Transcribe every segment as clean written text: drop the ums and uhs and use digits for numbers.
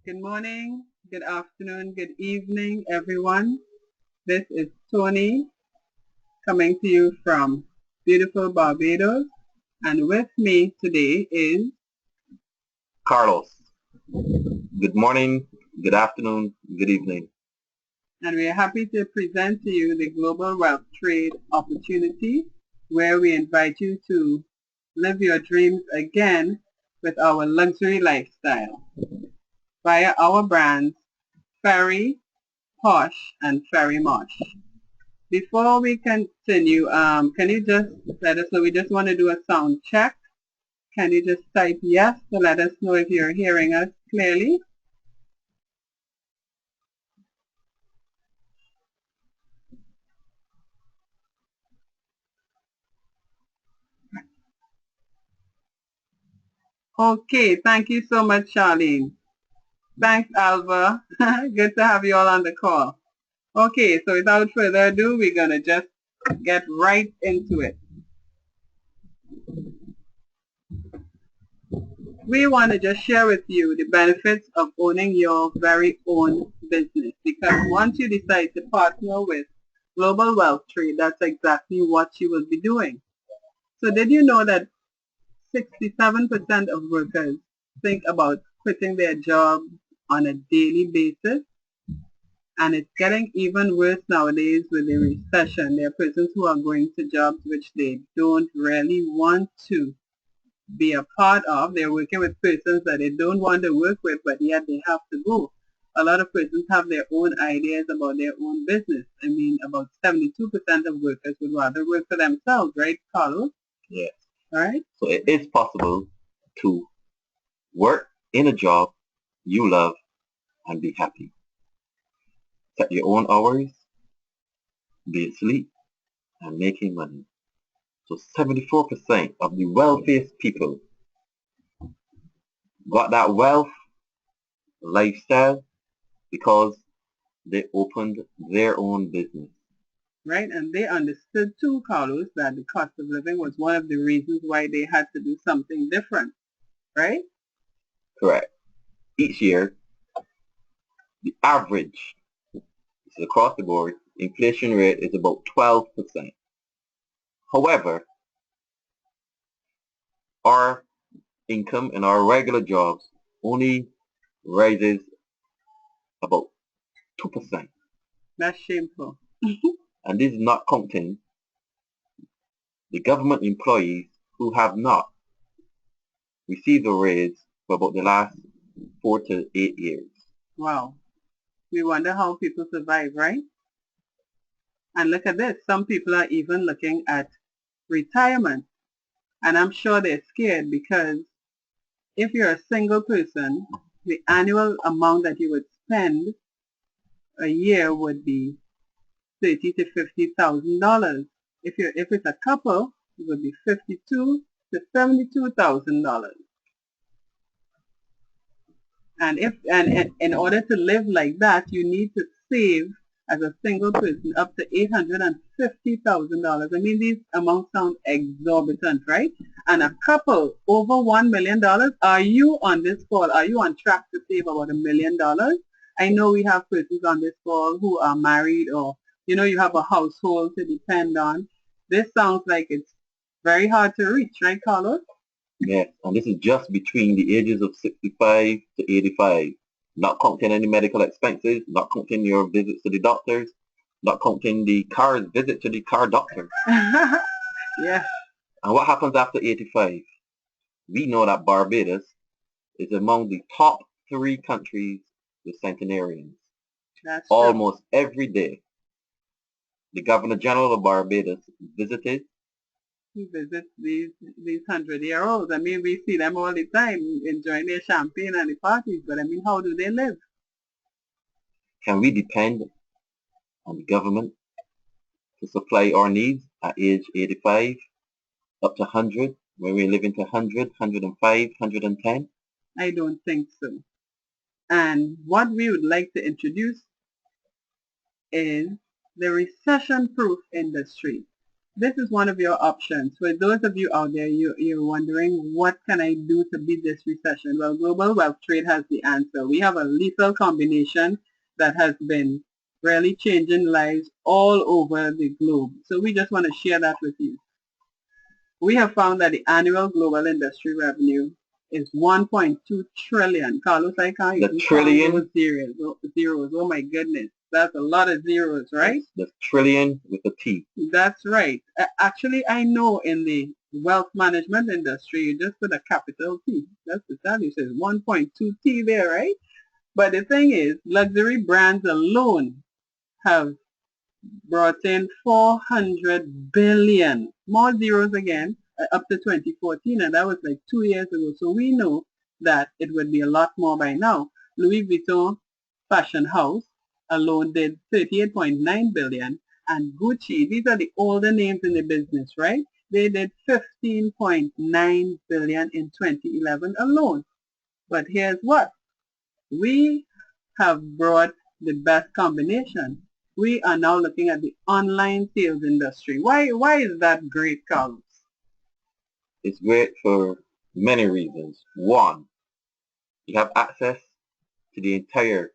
Good morning, good afternoon, good evening, everyone. This is Toni coming to you from beautiful Barbados. And with me today is, Carlos, good morning, good afternoon, good evening. and we are happy to present to you the Global Wealth Trade Opportunity, where we invite you to live your dreams again with our luxury lifestyle via our brands, Ferry, Posh, and Ferry Mosh. Before we continue, can you just let us know, we just want to do a sound check. Can you just type yes to let us know if you're hearing us clearly? Okay, thank you so much, Charlene. Thanks, Alva. Good to have you all on the call. Okay, so without further ado, we're going to just get right into it. We want to just share with you the benefits of owning your very own business, because once you decide to partner with Global Wealth Trade, that's exactly what you will be doing. So did you know that 67% of workers think about quitting their job on a daily basis? And it's getting even worse nowadays with the recession. There are persons who are going to jobs which they don't really want to be a part of. They're working with persons that they don't want to work with, but yet they have to go. A lot of persons have their own ideas about their own business. I mean, about 72% of workers would rather work for themselves, right, Carlos? Yes. All right? So it is possible to work in a job you love and be happy. Set your own hours, be asleep, and making money. So 74% of the wealthiest people got that wealth lifestyle because they opened their own business. Right? And they understood too, Carlos, that the cost of living was one of the reasons why they had to do something different, right? Correct. Each year, the average, this is across the board, inflation rate is about 12%. However, our income in our regular jobs only rises about 2%. That's shameful. And this is not counting the government employees who have not received a raise for about the last 4 to 8 years. Wow. We wonder how people survive, right? And look at this. Some people are even looking at retirement. And I'm sure they're scared because if you're a single person, the annual amount that you would spend a year would be $30,000 to $50,000. If it's a couple, it would be $52,000 to $72,000. And in order to live like that, you need to save as a single person up to $850,000. I mean, these amounts sound exorbitant, right? And a couple over $1 million. Are you on this call? Are you on track to save about $1 million? I know we have persons on this call who are married, or you have a household to depend on. This sounds like it's very hard to reach, right, Carlos? Yes, and this is just between the ages of 65 to 85, not counting any medical expenses, not counting your visits to the doctors, not counting the car's visit to the car doctor. Yeah. And what happens after 85? We know that Barbados is among the top 3 countries with centenarians. That's true. Almost every day, the Governor General of Barbados visited. He visits these 100-year-olds. I mean, we see them all the time enjoying their champagne and the parties, but I mean, how do they live? Can we depend on the government to supply our needs at age 85 up to 100, when we live into 100, 105, 110? I don't think so. And what we would like to introduce is the recession-proof industry. this is one of your options. For those of you out there, you're wondering, what can I do to beat this recession? Well, Global Wealth Trade has the answer. We have a lethal combination that has been really changing lives all over the globe. So we just want to share that with you. We have found that the annual global industry revenue is 1.2 trillion. Carlos, I can't The even trillion? count those zeros. Oh my goodness. That's a lot of zeros, right? The trillion with a T. That's right. Actually, I know in the wealth management industry, you just put a capital T. That's the time. It says 1.2 T there, right? But the thing is, luxury brands alone have brought in 400 billion, more zeros again, up to 2014, and that was like 2 years ago. So we know that it would be a lot more by now. Louis Vuitton fashion house alone did 38.9 billion, and Gucci, these are the older names in the business, right? They did 15.9 billion in 2011 alone. But here's what, we have brought the best combination. We are now looking at the online sales industry. Why is that great, Carlos? It's great for many reasons. One, you have access to the entire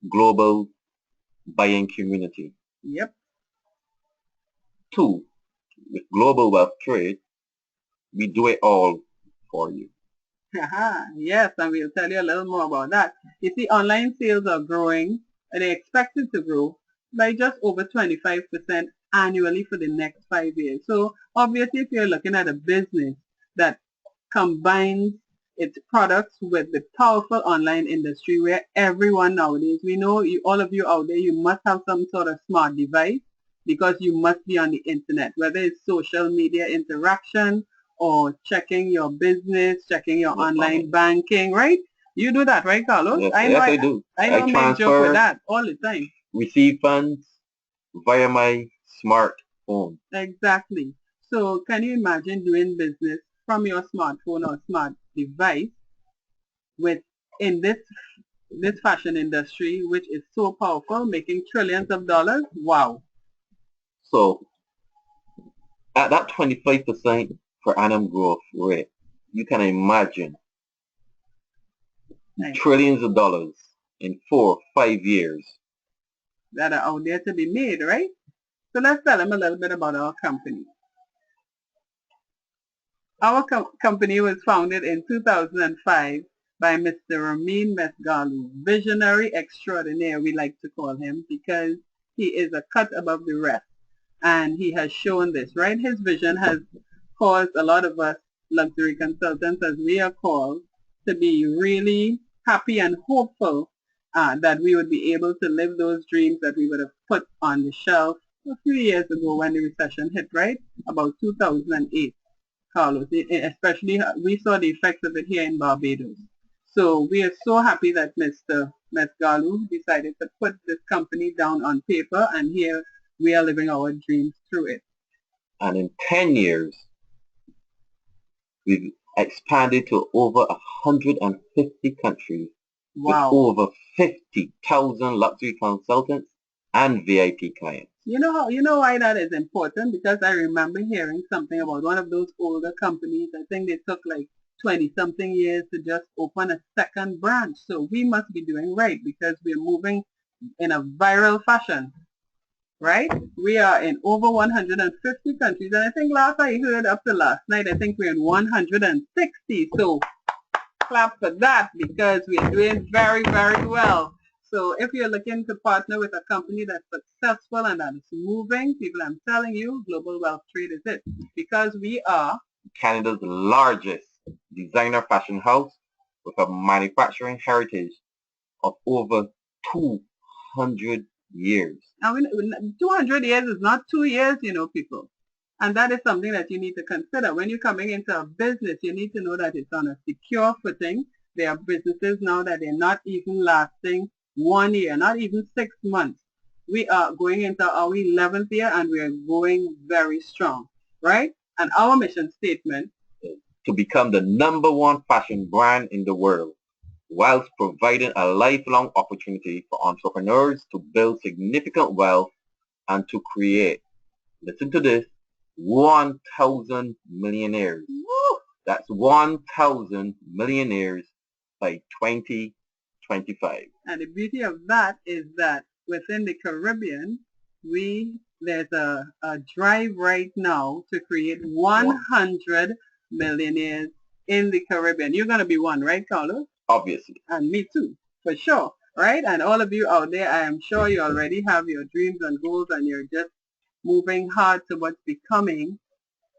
global buying community. Yep. Two, with global wealth trade, we do it all for you. Yes, and we'll tell you a little more about that. You see, online sales are growing, and they're expected to grow by just over 25% annually for the next 5 years. So obviously, if you're looking at a business that combines its products with the powerful online industry where everyone nowadays, we know you, all of you out there, you must have some sort of smart device because you must be on the internet, whether it's social media interaction or checking your business, checking your online banking, right? You do that, right, Carlos? Yes, I know I do. I know I make joke with that all the time. Receive funds via my smartphone. Exactly. So can you imagine doing business from your smartphone or smart device with in this fashion industry, which is so powerful, making trillions of dollars? Wow. So at that 25% per annum growth rate, you can imagine Nice. trillions of dollars in 4 or 5 years that are out there to be made, right? So let's tell them a little bit about our company. Our company was founded in 2005 by Mr. Ramin Mesgalu, visionary extraordinaire, we like to call him, because he is a cut above the rest. And he has shown this, right? His vision has caused a lot of us luxury consultants, as we are called, to be really happy and hopeful that we would be able to live those dreams that we would have put on the shelf a few years ago when the recession hit, right? About 2008, Carlos. Especially, we saw the effects of it here in Barbados. So we are so happy that Mr. Mesgalu decided to put this company down on paper, and here we are living our dreams through it. And in 10 years, we've expanded to over 150 countries. Wow. With over 50,000 luxury consultants and VIP clients. You know why that is important? Because I remember hearing something about one of those older companies. I think they took like 20-something years to just open a second branch. So we must be doing right because we're moving in a viral fashion, right? We are in over 150 countries. And I think last I heard up to last night, I think we're in 160. So clap for that because we're doing very, very well. So if you're looking to partner with a company that's successful and that is moving, people, I'm telling you, Global Wealth Trade is it. Because we are Canada's largest designer fashion house with a manufacturing heritage of over 200 years. I mean, 200 years is not 2 years, people. And that is something that you need to consider. When you're coming into a business, you need to know that it's on a secure footing. There are businesses now that they're not even lasting 1 year, not even 6 months. We are going into our 11th year and we are going very strong, right? And our mission statement is to become the #1 fashion brand in the world, whilst providing a lifelong opportunity for entrepreneurs to build significant wealth and to create listen to this, 1,000 millionaires. Woo! That's 1,000 millionaires by 2025. And the beauty of that is that within the Caribbean, there's a drive right now to create 100 millionaires in the Caribbean. You're going to be one, right, Carlos? Obviously. And me too, for sure, right? And all of you out there, I am sure you already have your dreams and goals and you're just moving hard towards becoming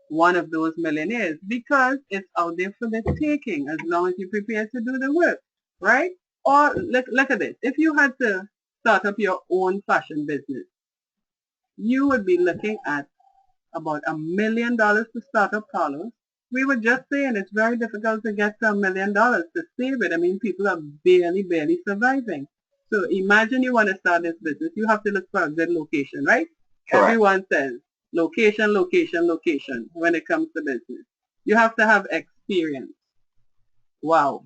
one of those millionaires because it's out there for the taking as long as you're prepared to do the work, right? Or look at this. If you had to start up your own fashion business, you would be looking at about $1 million to start up, Carlos. We were just saying it's very difficult to get to $1 million to save it. I mean, people are barely surviving. So imagine you want to start this business. You have to look for a good location, right? Correct. Everyone says location, location, location when it comes to business. You have to have experience. Wow.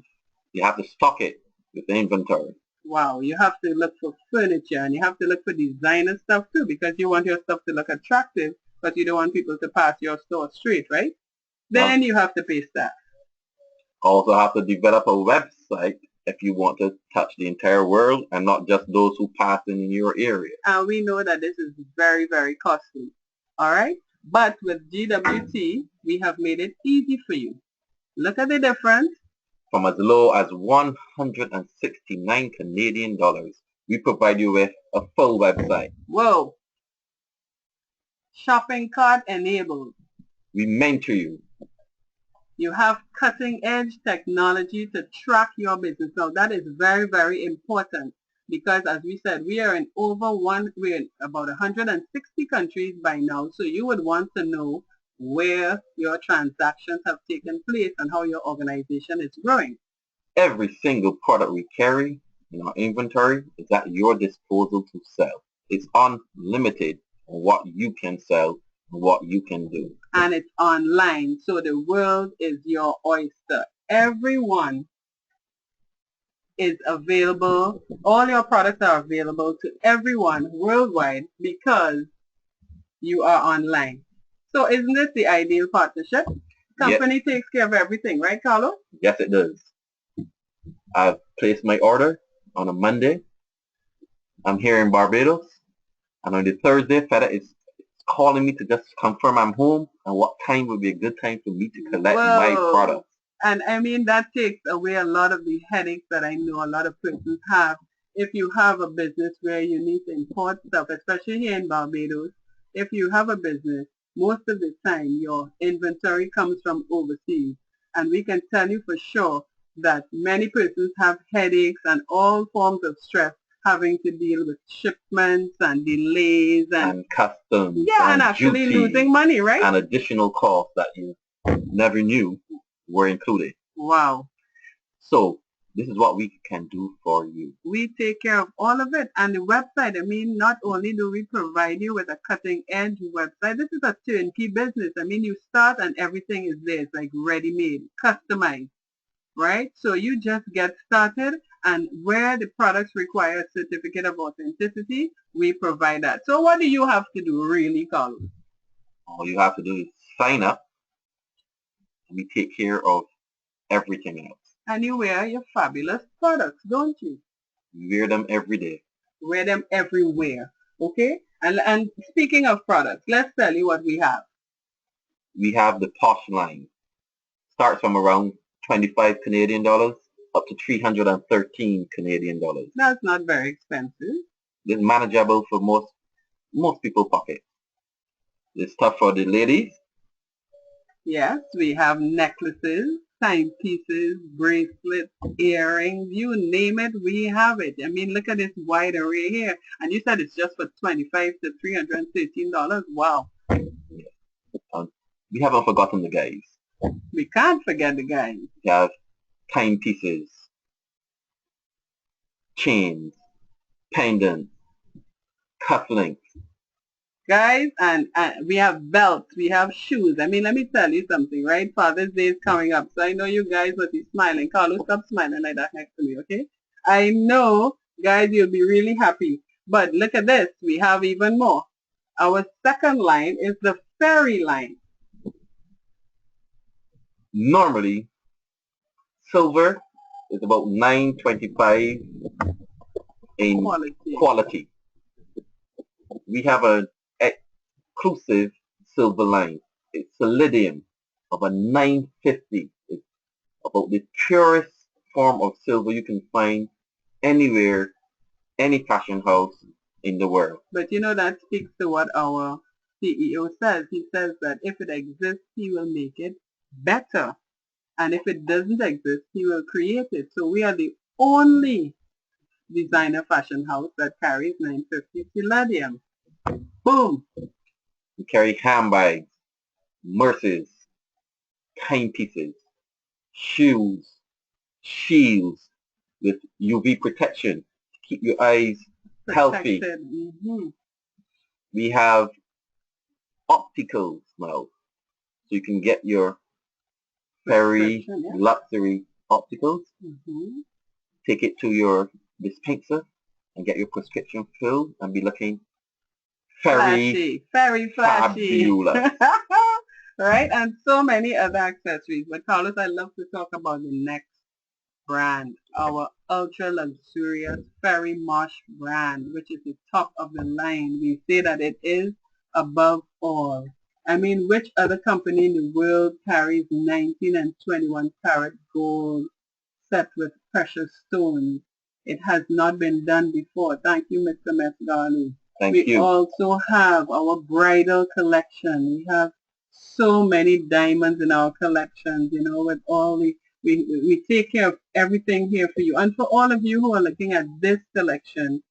You have to stock it with the inventory. Wow. You have to look for furniture and you have to look for designer stuff too because you want your stuff to look attractive, but you don't want people to pass your store straight, right? Then you have to pay staff. Also have to develop a website if you want to touch the entire world and not just those who pass in your area. And we know that this is very, very costly. All right? But with GWT, we have made it easy for you. Look at the difference. From as low as 169 Canadian dollars, we provide you with a full website. Whoa. Shopping cart enabled. We mentor you. You have cutting edge technology to track your business. Now that is very, very important because as we said, we're in about 160 countries by now. So you would want to know where your transactions have taken place and how your organization is growing. Every single product we carry in our inventory is at your disposal to sell. It's unlimited on what you can sell and what you can do. And it's online, so the world is your oyster. Everyone is available. All your products are available to everyone worldwide because you are online. So isn't this the ideal partnership? Company takes care of everything, right, Carlo? Yes, it does. I've placed my order on a Monday. I'm here in Barbados. And on the Thursday, FedEx is calling me to just confirm I'm home and what time would be a good time for me to collect my product. And I mean, that takes away a lot of the headaches that I know a lot of persons have. If you have a business where you need to import stuff, especially here in Barbados, if you have a business, most of the time your inventory comes from overseas. And we can tell you for sure that many persons have headaches and all forms of stress having to deal with shipments and delays and customs. Yeah, and actually losing money, right? And additional costs that you never knew were included. Wow. So this is what we can do for you. We take care of all of it. And the website, I mean, not only do we provide you with a cutting edge website, this is a turnkey business. I mean, you start and everything is there. It's like ready-made, customized, right? So you just get started, and where the products require a certificate of authenticity, we provide that. So what do you have to do really, Carlos? All you have to do is sign up. We take care of everything else. And you wear your fabulous products, don't you? We wear them every day. Wear them everywhere, okay? And speaking of products, let's tell you what we have. We have the Posh line. Starts from around 25 Canadian dollars up to 313 Canadian dollars. That's not very expensive. It's manageable for most people's pockets. It's tough for the ladies. Yes, we have necklaces, timepieces, bracelets, earrings, you name it, we have it. I mean, look at this wide array here. And you said it's just for $25 to $313. Wow. We haven't forgotten the guys. We can't forget the guys. We have timepieces, chains, pendants, cufflinks. Guys, and we have belts, we have shoes. I mean, let me tell you something, right? Father's Day is coming up, so I know you guys will be smiling. Carlos, stop smiling like that next to me, okay? I know, guys, you'll be really happy. But look at this. We have even more. Our second line is the fairy line. Normally, silver is about $9.25 in quality. We have an exclusive silver line. It's Palladium of a $9.50. It's about the purest form of silver you can find anywhere, any fashion house in the world. But you know, that speaks to what our CEO says. He says that if it exists, he will make it better. And if it doesn't exist, he will create it. So we are the only designer fashion house that carries 950 Palladium. Boom! We carry handbags, purses, timepieces, shoes, shields with UV protection to keep your eyes healthy. We have opticals now, so you can get your very luxury opticals. Take it to your dispenser and get your prescription filled and be looking very flashy. Fabulous. Right? And so many other accessories. But Carlos, I love to talk about the next brand, our ultra luxurious Fairy Mosh brand, which is the top of the line. We say that it is above all. I mean, which other company in the world carries 19 and 21 karat gold set with precious stones? It has not been done before. Thank you, Mr. Mesgali. Thank you. We also have our bridal collection. We have so many diamonds in our collections, you know, with all the, we take care of everything here for you. And for all of you who are looking at this collection,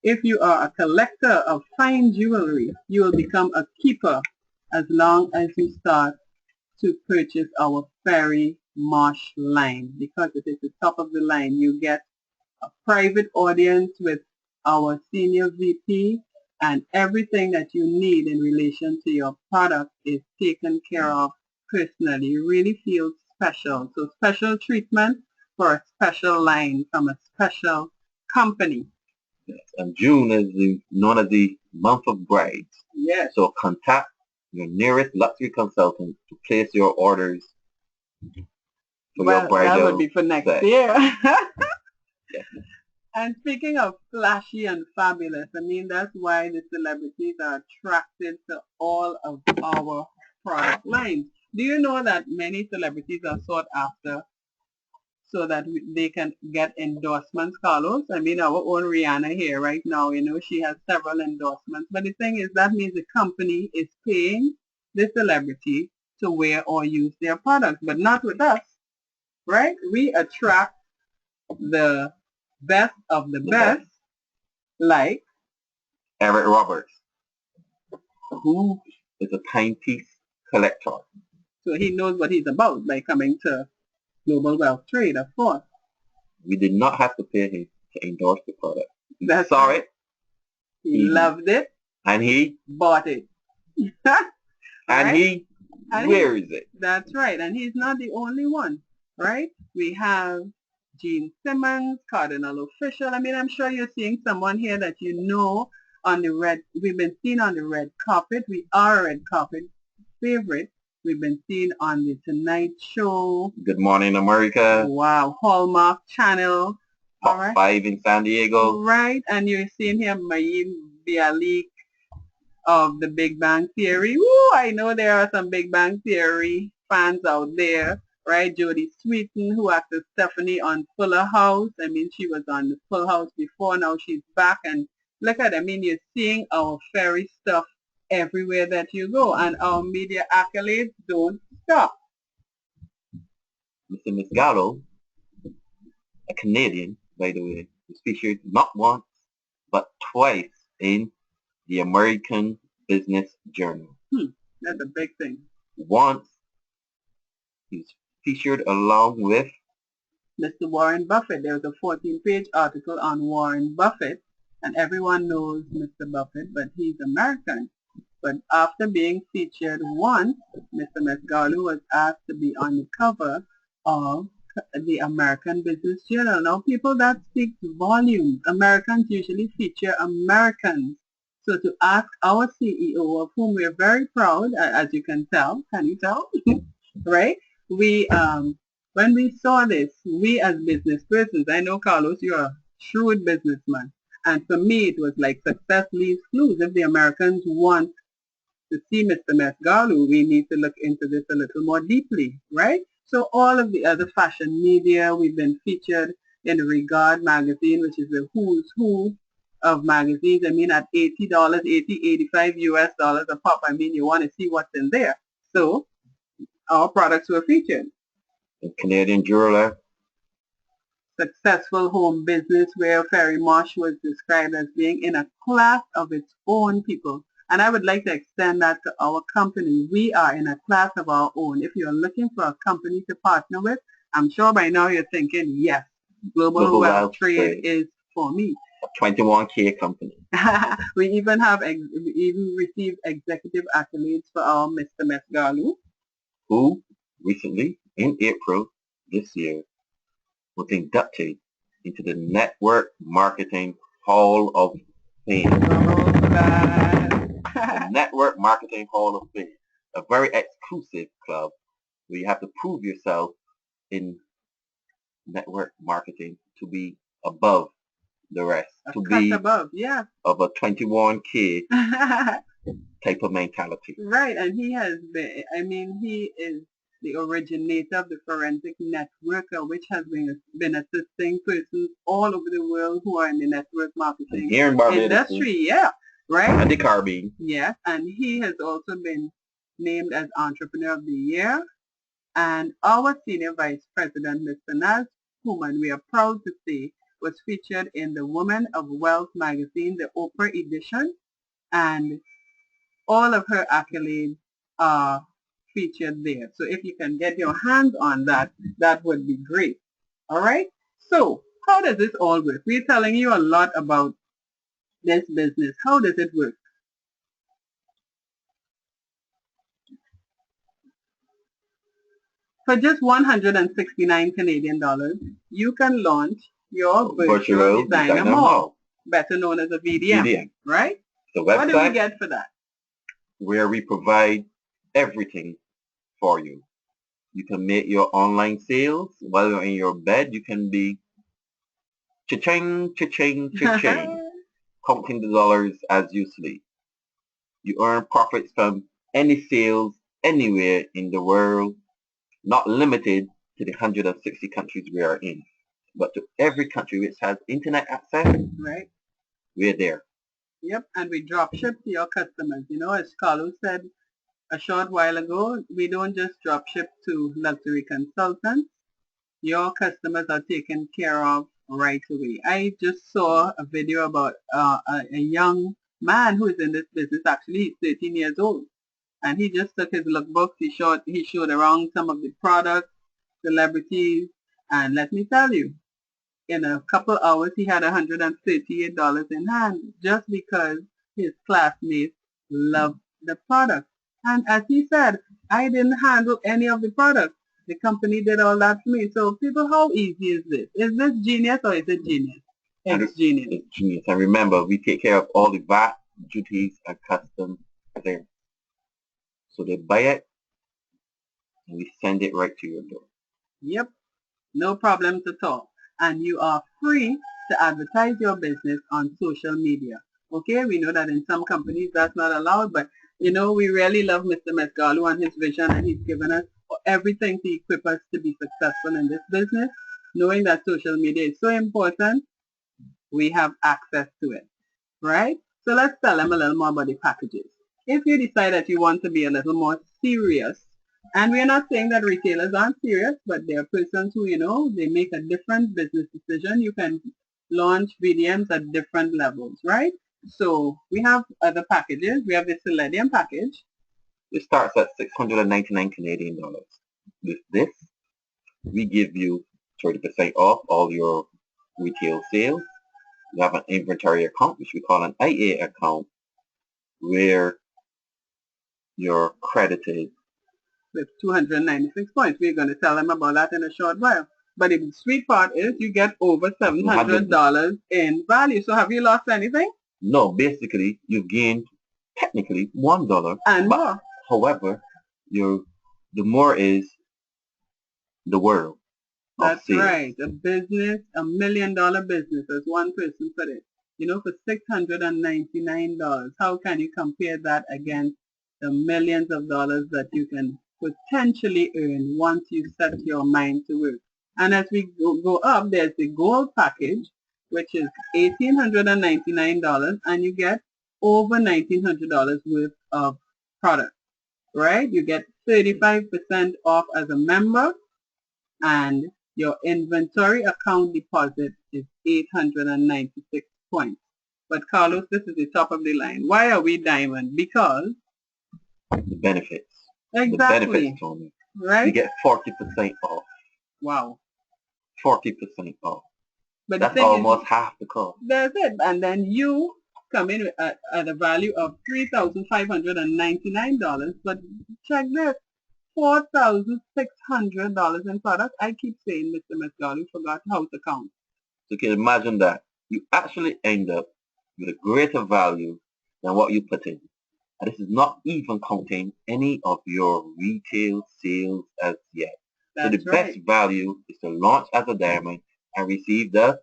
if you are a collector of fine jewelry, you will become a keeper as long as you start to purchase our Fairy Mosh line, because it is the top of the line. You get a private audience with our senior VP, and everything that you need in relation to your product is taken care of personally. You really feel special. So special treatment for a special line from a special company. Yes. And June is known as the month of brides. Yes. So contact your nearest luxury consultant to place your orders for your bridal. That would be for next year. Yes. And speaking of flashy and fabulous, I mean, that's why the celebrities are attracted to all of our product lines. Do you know that many celebrities are sought after so that they can get endorsements, Carlos? I mean, our own Rihanna here right now, you know, she has several endorsements. But the thing is, that means the company is paying the celebrity to wear or use their products, but not with us, right? We attract the best of the best, like Eric Roberts, who is a timepiece collector. So he knows what he's about by coming to Global Wealth Trade, of course. We did not have to pay him to endorse the product. He That's saw right. it. He loved it. And he bought it. And he wears it. That's right. And he's not the only one, right? We have Gene Simmons, Cardinal Official. I mean, I'm sure you're seeing someone here that you know on the red. We've been seen on the red carpet. We are a red carpet favorite. We've been seen on the Tonight Show. Good Morning America. Wow. Hallmark Channel. Top 5 in San Diego. Right. And you're seeing here Mayim Bialik of the Big Bang Theory. Woo, I know there are some Big Bang Theory fans out there, right? Jodie Sweetin, who acted Stephanie on Fuller House. I mean, she was on the Full House before. Now she's back. And look at, I mean, you're seeing our fairy stuff everywhere that you go. And our media accolades don't stop. Mr. Misgallo, a Canadian, by the way, was featured not once, but twice in the American Business Journal. That's a big thing. Once, he was featured along with Mr. Warren Buffett. There was a 14-page article on Warren Buffett, and everyone knows Mr. Buffett, but he's American. But after being featured once, Mr. Mesgalu was asked to be on the cover of the American Business Journal. Now, people, that speaks volumes. Americans usually feature Americans. So to ask our CEO, of whom we're very proud, as you can you tell? Right? We, when we saw this, we as business persons, I know Carlos, you're a shrewd businessman. And for me, it was like success leaves clues. If the Americans want to see Mr. Mesgalu, we need to look into this a little more deeply, right? So all of the other fashion media, we've been featured in the Regard magazine, which is the who's who of magazines. I mean, at $80, 85 US dollars a pop. I mean, you want to see what's in there. So our products were featured. The Canadian jeweler. Successful home business where Ferry Marsh was described as being in a class of its own, people. And I would like to extend that to our company. We are in a class of our own. If you're looking for a company to partner with, I'm sure by now you're thinking, yes, Global Wealth Trade is for me. A 21K company. We even received executive accolades for our Mr. Mesgalu, who recently, in April this year, was inducted into the Network Marketing Hall of Fame. The Network Marketing Hall of Fame, a very exclusive club where you have to prove yourself in network marketing to be above the rest, to be above, yeah, of a 21K type of mentality. Right, and he has been, I mean, he is the originator of the forensic networker, which has been assisting persons all over the world who are in the network marketing here in Barbados, industry. Yeah, right. And the Caribbean. Yes, and he has also been named as Entrepreneur of the Year. And our Senior Vice President, Mr. Naz, whom we are proud to say was featured in the Woman of Wealth magazine, the Oprah edition, and all of her accolades are featured there. So if you can get your hands on that, that would be great. All right? So how does this all work? We're telling you a lot about this business. How does it work? For just 169 Canadian dollars, you can launch your virtual designer mall, better known as a VDM. Right? The website, what do we get for that? Where we provide everything for you. You can make your online sales while you're in your bed. You can be cha-ching, cha-ching, cha-ching, counting the dollars as you sleep. You earn profits from any sales anywhere in the world, not limited to the 160 countries we are in, but to every country which has internet access. Right. We're there. Yep, and we drop ship to your customers. You know, as Carlos said a short while ago, we don't just drop ship to luxury consultants. Your customers are taken care of right away. I just saw a video about a young man who is in this business. Actually, he's 13 years old. And he just took his lookbooks. He showed around some of the products, celebrities, and let me tell you, in a couple hours, he had $138 in hand just because his classmates loved the product. And as he said, I didn't handle any of the products. The company did all that for me. So people, how easy is this? Is this genius or is it genius? It's genius. It's genius. And remember, we take care of all the VAT, duties, and customs there. So they buy it, and we send it right to your door. Yep. No problems at all. And you are free to advertise your business on social media. Okay, we know that in some companies that's not allowed, but you know, we really love Mr. Mesgalu and his vision, and he's given us everything to equip us to be successful in this business. Knowing that social media is so important, we have access to it, right? So let's tell them a little more about the packages. If you decide that you want to be a little more serious, and we're not saying that retailers aren't serious, but there are persons who, you know, they make a different business decision. You can launch VDMs at different levels, right? So we have other packages. We have the Selenium package. It starts at 699 Canadian dollars. With this, we give you 30% off all your retail sales. You have an inventory account, which we call an IA account, where you're credited with 296 points. We're going to tell them about that in a short while. But the sweet part is you get over $700 in value. So have you lost anything? No, basically, you've gained technically $1, and but more. however, your the more is the world of That's sales. right. A business, $1 million business, as one person put it. You know, for $699, how can you compare that against the millions of dollars that you can potentially earn once you set your mind to work? And as we go up, there's the gold package, which is $1,899, and you get over $1,900 worth of product, right? You get 35% off as a member, and your inventory account deposit is 896 points. But Carlos, this is the top of the line. Why are we diamond? Because The benefits. The exactly, benefits, Tony. You right? get 40% off. Wow. 40% off. But the That's thing is, almost half the cost. that's it. And then you come in at a value of $3,599. But check this, $4,600 in products. I keep saying, Mr. Mescal, forgot how to count. So you can imagine that you actually end up with a greater value than what you put in. And this is not even counting any of your retail sales as yet. So the That's best right. value is to launch as a diamond and receive the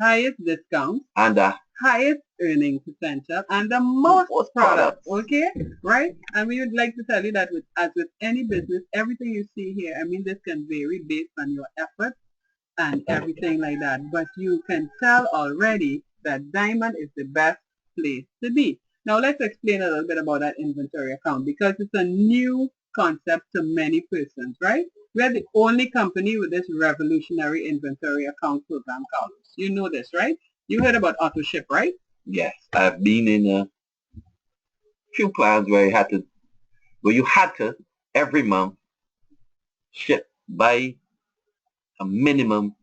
Highest discount, and the highest earning potential, and the most most products, products. okay? Right? And we would like to tell you that as with any business, everything you see here, I mean, this can vary based on your effort and everything like that. But you can tell already that Diamond is the best place to be. Now let's explain a little bit about that inventory account, because it's a new concept to many persons, right? We're the only company with this revolutionary inventory account program, Carlos. You know this, right? You heard about AutoShip, right? Yes, I've been in a few plans where you had to every month ship by a minimum.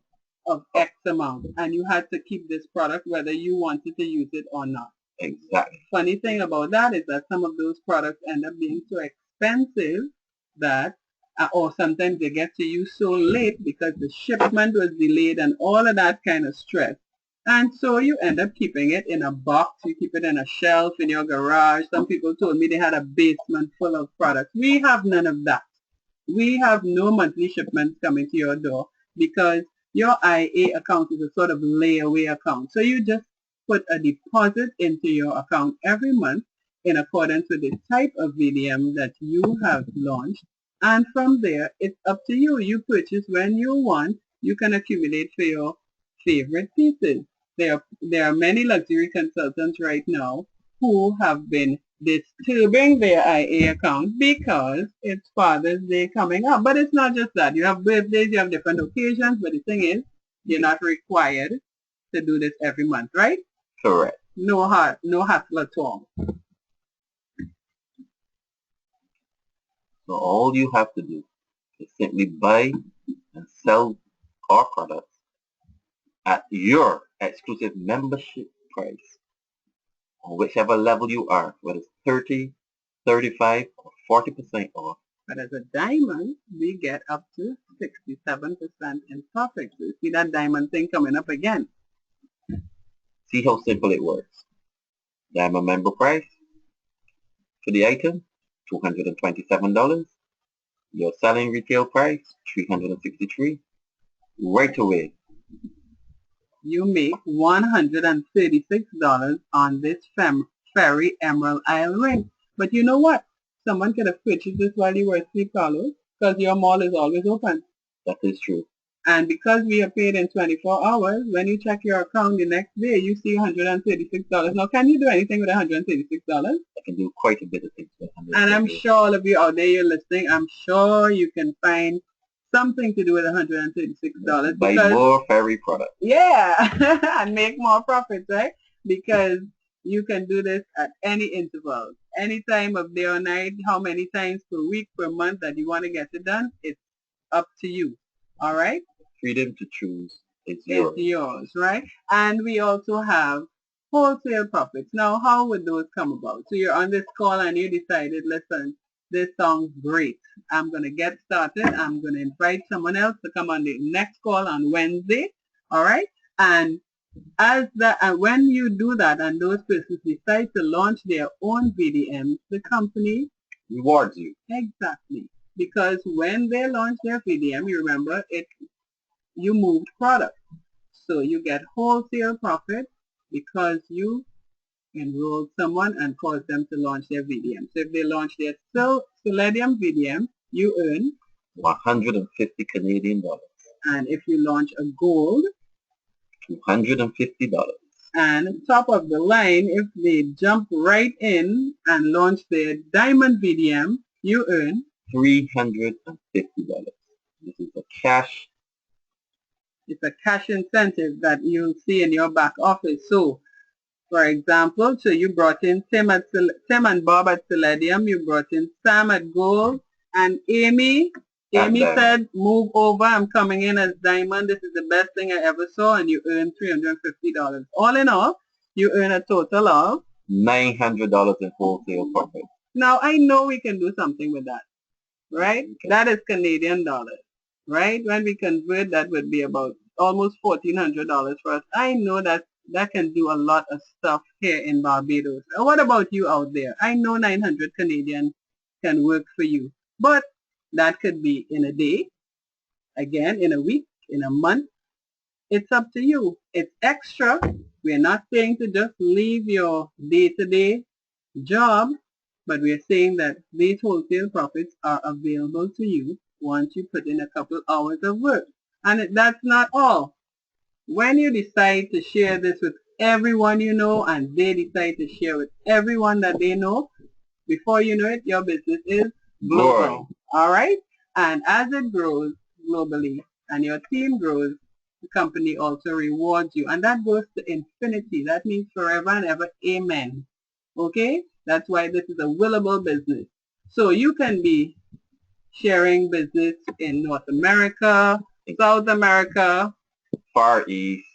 Of X amount. And you had to keep this product whether you wanted to use it or not. Exactly. Funny thing about that is that some of those products end up being so expensive that, or sometimes they get to you so late because the shipment was delayed and all of that kind of stress. And so you end up keeping it in a box, you keep it in a shelf in your garage. Some people told me they had a basement full of products. We have none of that. We have no monthly shipments coming to your door because your IA account is a sort of layaway account. So you just put a deposit into your account every month in accordance with the type of VDM that you have launched. And from there, it's up to you. You purchase when you want. You can accumulate for your favorite pieces. There are many luxury consultants right now who have been disturbing their IA account because it's Father's Day coming up. But it's not just that. You have birthdays, you have different occasions, but the thing is, you're not required to do this every month, right? Correct. No hassle at all. So all you have to do is simply buy and sell our products at your exclusive membership price on whichever level you are, whether it's 30, 35, or 40% off. But as a diamond, we get up to 67% in profit. So you see that diamond thing coming up again. See how simple it works. Diamond member price for the item, $227. Your selling retail price, $363. Right away. You make $136 on this Fairy Emerald Isle ring. But you know what? Someone could have purchased this while you were asleep, Carlos, because your mall is always open. That is true. And because we are paid in 24 hours, when you check your account the next day, you see $136. Now, can you do anything with $136? I can do quite a bit of things with $136. And I'm sure all of you out there you're listening, I'm sure you can find something to do with $136. Buy more fairy products. Yeah, and make more profits, right? Because you can do this at any interval, any time of day or night, how many times per week, per month that you want to get it done, it's up to you. All right? Freedom to choose is yours. It's yours, right? And we also have wholesale profits. Now, how would those come about? So you're on this call and you decided, listen, this sounds great. I'm going to get started. I'm going to invite someone else to come on the next call on Wednesday. All right? And And when you do that and those persons decide to launch their own VDMs, the company rewards you. Exactly. Because when they launch their VDM, you remember you moved product. So you get wholesale profit because you enrolled someone and caused them to launch their VDM. So if they launch their Selenium VDM, you earn 150 Canadian dollars. And if you launch a gold, $250. And top of the line, if they jump right in and launch their diamond VDM, you earn $350. This is a cash. It's a cash incentive that you'll see in your back office. So, for example, so you brought in Tim and Bob at Selenium, you brought in Sam at Gold, and Amy said, move over, I'm coming in as Diamond, this is the best thing I ever saw, and you earn $350. All in all, you earn a total of $900 in wholesale profit. Now, I know we can do something with that, right? Okay. That is Canadian dollars, right? When we convert, that would be about almost $1,400 for us. I know that can do a lot of stuff here in Barbados. What about you out there? I know 900 Canadian can work for you, but that could be in a day, again, in a week, in a month. It's up to you. It's extra. We're not saying to just leave your day-to-day job, but we're saying that these wholesale profits are available to you once you put in a couple hours of work. And that's not all. When you decide to share this with everyone you know and they decide to share with everyone that they know, before you know it, your business is global. All right? And as it grows globally and your team grows, the company also rewards you. And that goes to infinity. That means forever and ever. Amen. Okay? That's why this is a willable business. So you can be sharing business in North America, South America, Far East,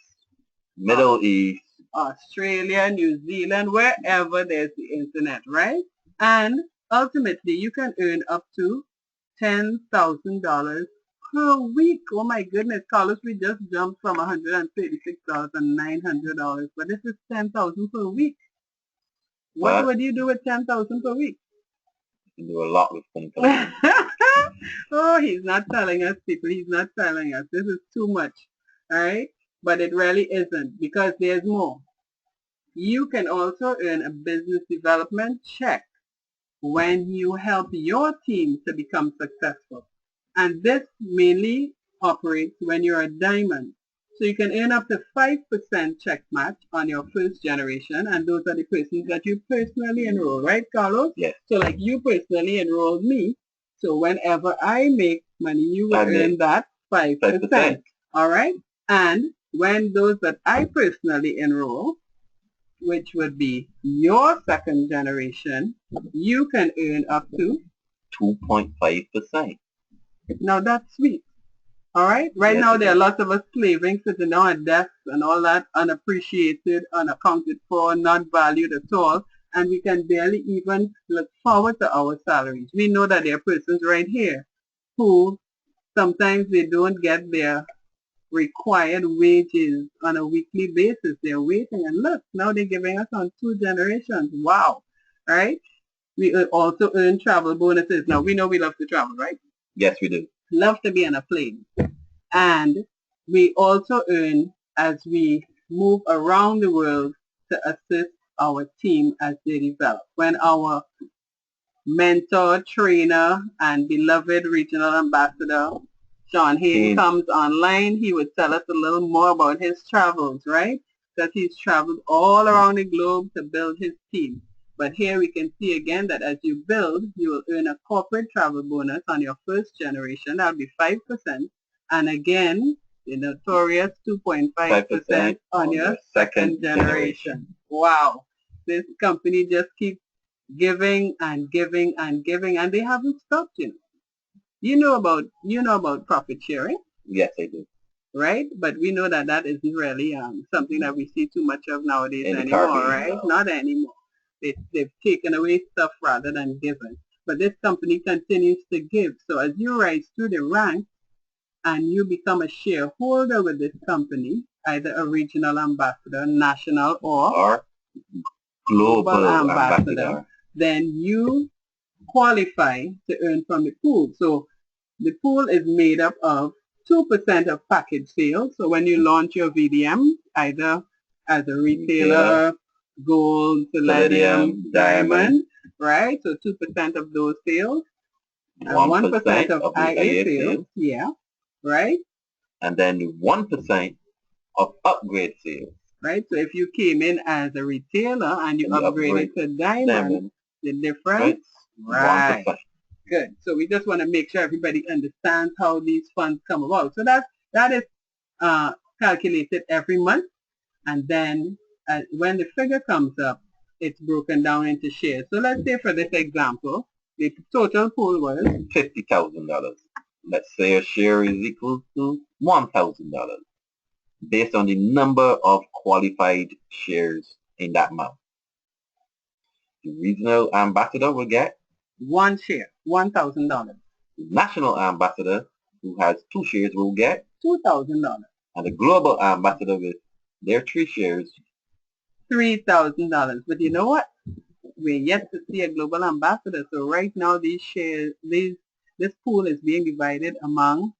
Middle East, Australia, New Zealand, wherever there's the internet, right? And ultimately, you can earn up to $10,000 per week. Oh my goodness, Carlos, we just jumped from $136,900, but this is $10,000 per week. What would you do with $10,000 per week? You can do a lot with $10,000. Oh, he's not telling us, people. He's not telling us. This is too much. All right? But it really isn't, because there's more. You can also earn a business development check when you help your team to become successful. And this mainly operates when you're a diamond. So you can earn up to 5% check match on your first generation, and those are the persons that you personally enroll, right, Carlos? Yes. So like you personally enrolled me, so whenever I make money, you will earn that 5%. All right? And when those that I personally enroll, which would be your second generation, you can earn up to 2.5%. Now that's sweet. All right? Right now there are lots of us slaving, sitting down at desks and all that, unappreciated, unaccounted for, not valued at all, and we can barely even look forward to our salaries. We know that there are persons right here who sometimes they don't get their required wages on a weekly basis. They're waiting, and look, now they're giving us on 2 generations. Wow. All right? We also earn travel bonuses. Now, we know we love to travel, right? Yes, we do. Love to be on a plane. And we also earn as we move around the world to assist our team as they develop. When our mentor, trainer, and beloved regional ambassador, Sean Hayden, comes online, he would tell us a little more about his travels, right? That he's traveled all around the globe to build his team. But here we can see again that as you build, you will earn a corporate travel bonus on your first generation. That will be 5%. And again, the notorious 2.5% on your second generation. Wow. This company just keeps giving and giving and giving, and they haven't stopped, you know. You know about profit sharing? Yes, I do. Right? But we know that that isn't really something that we see too much of nowadays anymore, right? No. Not anymore. They've taken away stuff rather than given. But this company continues to give. So as you rise through the ranks and you become a shareholder with this company, either a regional ambassador, national, or global global ambassador, ambassador. then you qualify to earn from the pool. So the pool is made up of 2% of package sales. So when you launch your VDM, either as a retailer, gold, palladium, diamond, right? So 2% of those sales, 1% of of the IA IA sales, sales, yeah, right? and then 1% of upgrade sales. Right? So if you came in as a retailer and you And you upgraded upgrade to diamond, diamond, the difference, right? right? 1%. Good. So we just want to make sure everybody understands how these funds come about. So that is calculated every month, and then when the figure comes up, it's broken down into shares. So let's say for this example, the total pool was $50,000. Let's say a share is equal to $1,000 based on the number of qualified shares in that month. The regional ambassador will get one share, $1,000. the national ambassador who has 2 shares will get $2,000. and the global ambassador with their 3 shares $3,000. But you know what? We're yet to see a global ambassador. So right now, these shares, this pool is being divided among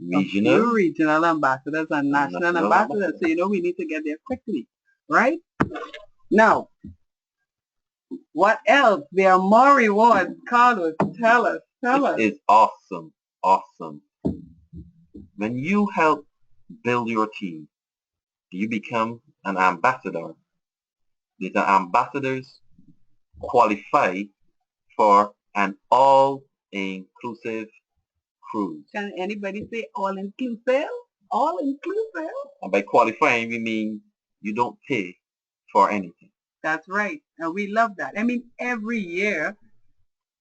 regional ambassadors and national ambassadors. So you know we need to get there quickly, right? Now, what else? There are more rewards. Carlos, tell us. This is awesome, awesome. When you help build your team, you become an ambassador. The ambassadors qualify for an all-inclusive cruise. Can anybody say all-inclusive? All-inclusive? And by qualifying, we mean you don't pay for anything. That's right. And we love that. I mean, every year,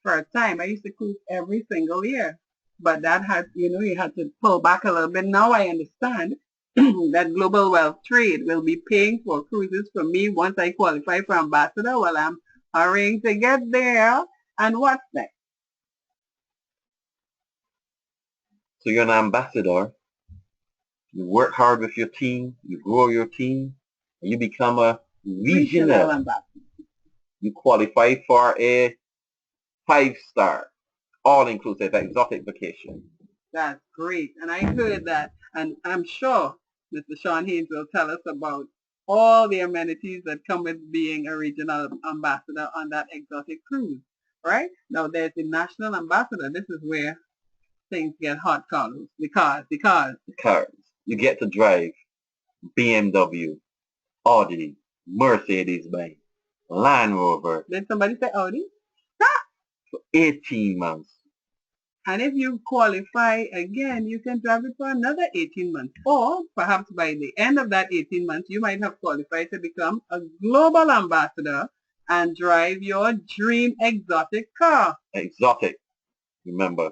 for a time, I used to cruise every single year. But that had, you had to pull back a little bit. Now I understand that Global Wealth Trade will be paying for cruises for me once I qualify for ambassador. Well, I'm hurrying to get there. And what's next? So you're an ambassador. You work hard with your team. You grow your team. And you become a regional ambassador. You qualify for a 5-star, all-inclusive exotic vacation. That's great. And I heard that. And I'm sure Mr. Sean Haynes will tell us about all the amenities that come with being a regional ambassador on that exotic cruise, right? Now there's the national ambassador. This is where things get hot, Carlos. The cars. You get to drive BMW, Audi, Mercedes-Benz, Land Rover. Did somebody say Audi? For 18 months. And if you qualify again, you can drive it for another 18 months. Or perhaps by the end of that 18 months, you might have qualified to become a global ambassador and drive your dream exotic car. Exotic. Remember,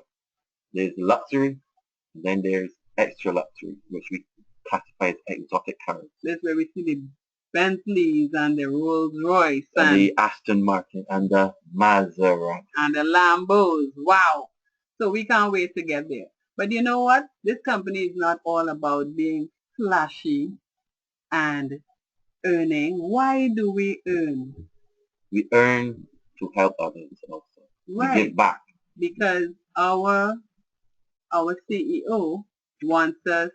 there's luxury, and then there's extra luxury, which we classify as exotic cars. That's where we see the Bentleys and the Rolls Royce and the Aston Martin and the Maserati and the Lambos. Wow. So we can't wait to get there. But you know what? This company is not all about being flashy and earning. Why do we earn? We earn to help others also. Right. We give back. Because our CEO wants us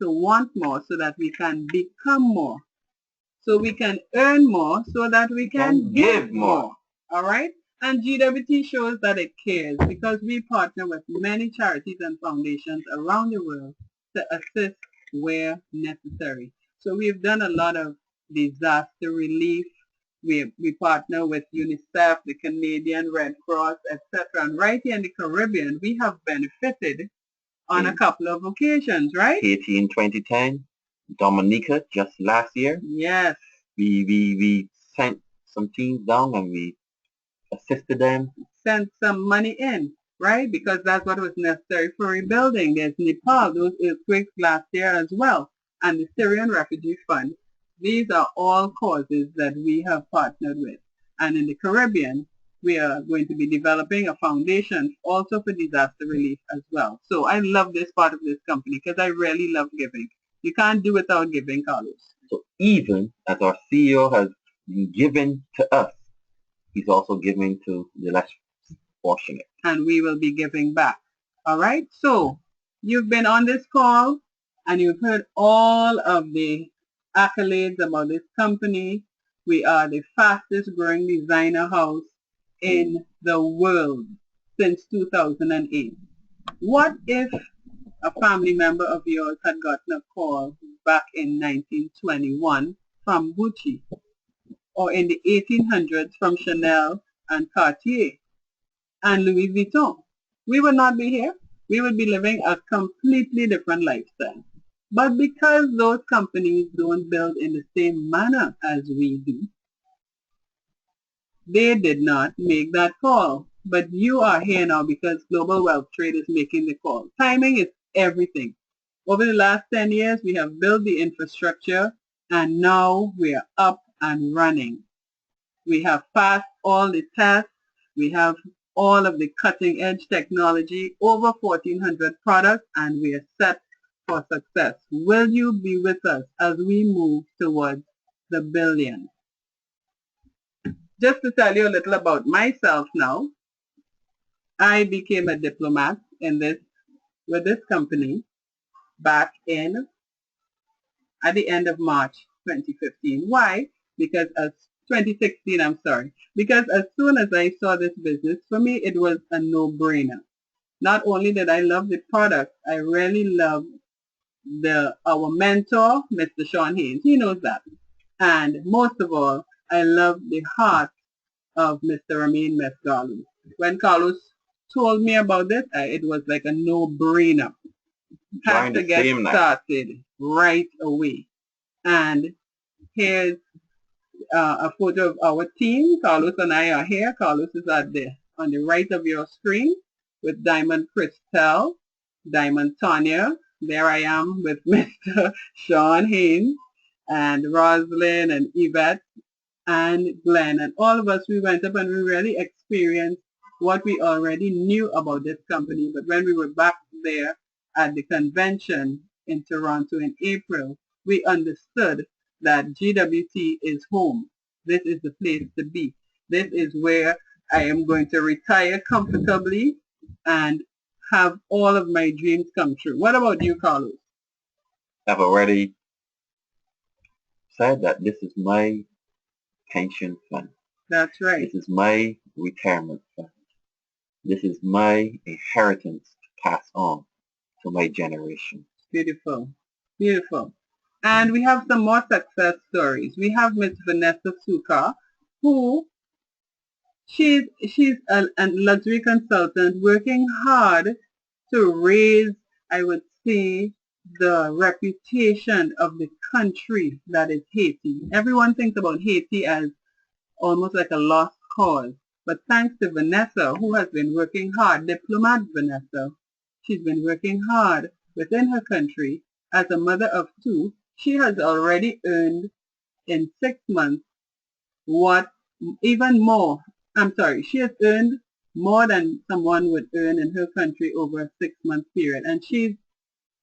to want more so that we can become more. So we can earn more so that we can give more. All right? And GWT shows that it cares because we partner with many charities and foundations around the world to assist where necessary. So we've done a lot of disaster relief. We partner with UNICEF, the Canadian Red Cross, etc. And right here in the Caribbean, we have benefited on a couple of occasions, right? Haiti in 2010, Dominica just last year. Yes. We sent some teams down and we assisted them. Sent some money in, right? Because that's what was necessary for rebuilding. There's Nepal, those earthquakes last year as well, and the Syrian Refugee Fund. These are all causes that we have partnered with. And in the Caribbean, we are going to be developing a foundation also for disaster relief as well. So I love this part of this company because I really love giving. You can't do without giving, Carlos. So even as our CEO has been given to us, he's also giving to the less fortunate. And we will be giving back. All right? So you've been on this call and you've heard all of the accolades about this company. We are the fastest growing designer house in the world since 2008. What if a family member of yours had gotten a call back in 1921 from Gucci, or in the 1800s from Chanel and Cartier and Louis Vuitton? We would not be here. We would be living a completely different lifestyle. But because those companies don't build in the same manner as we do, they did not make that call. But you are here now because Global Wealth Trade is making the call. Timing is everything. Over the last 10 years, we have built the infrastructure and now we are up and running. We have passed all the tests. We have all of the cutting edge technology, over 1,400 products, and we are set for success. Will you be with us as we move towards the billion? Just to tell you a little about myself now, I became a diplomat with this company back at the end of March 2015. Why? Because 2016, I'm sorry. Because as soon as I saw this business, for me it was a no-brainer. Not only did I love the product, I really loved our mentor, Mr. Sean Haynes. He knows that. And most of all, I love the heart of Mr. Ramin Mesgalu. When Carlos told me about this, it was like a no-brainer. Had to get started right away. And here's a photo of our team. Carlos and I are here. Carlos is on the right of your screen with Diamond Christel, Diamond Tanya. There I am with Mr. Sean Haynes and Rosalind and Yvette and Glenn. And all of us, we went up and we really experienced what we already knew about this company. But when we were back there at the convention in Toronto in April, we understood that GWT is home. This is the place to be. This is where I am going to retire comfortably and have all of my dreams come true. What about you, Carlos? I've already said that this is my pension fund. That's right. This is my retirement fund. This is my inheritance to pass on to my generation. Beautiful. Beautiful. And we have some more success stories. We have Miss Vanessa Suka, who she's a luxury consultant working hard to raise, I would say, the reputation of the country that is Haiti. Everyone thinks about Haiti as almost like a lost cause. But thanks to Vanessa, who has been working hard, Diplomat Vanessa, she's been working hard within her country. As a mother of two, she has already earned in 6 months she has earned more than someone would earn in her country over a 6-month period. And she's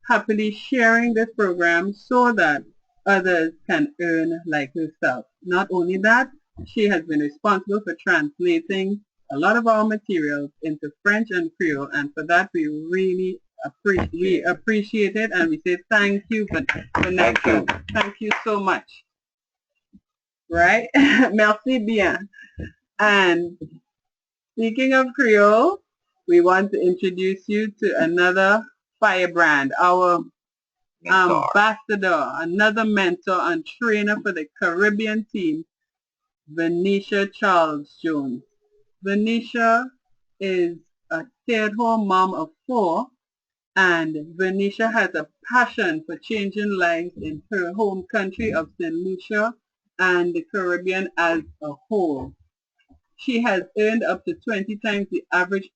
happily sharing this program so that others can earn like herself. Not only that, she has been responsible for translating a lot of our materials into French and Creole, and for that we really appreciate it, and we say thank you, Vanessa. Thank you so much. Right? Merci bien. And speaking of Creole, we want to introduce you to another firebrand, our ambassador, another mentor and trainer for the Caribbean team, Venetia Charles Jones. Venetia is a stay-at-home mom of 4, and Venetia has a passion for changing lives in her home country of St. Lucia and the Caribbean as a whole. She has earned up to 20 times the average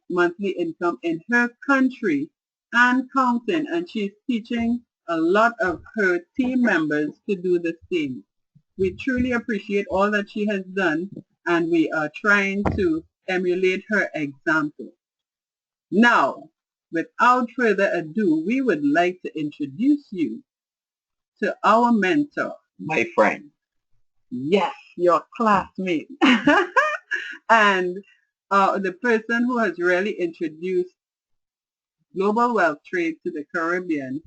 monthly income in her country and counting, and she's teaching a lot of her team members to do the same. We truly appreciate all that she has done, and we are trying to emulate her example. Now, without further ado, we would like to introduce you to our mentor. My friend. Yes, your classmate. And the person who has really introduced global wealth trade to the Caribbean,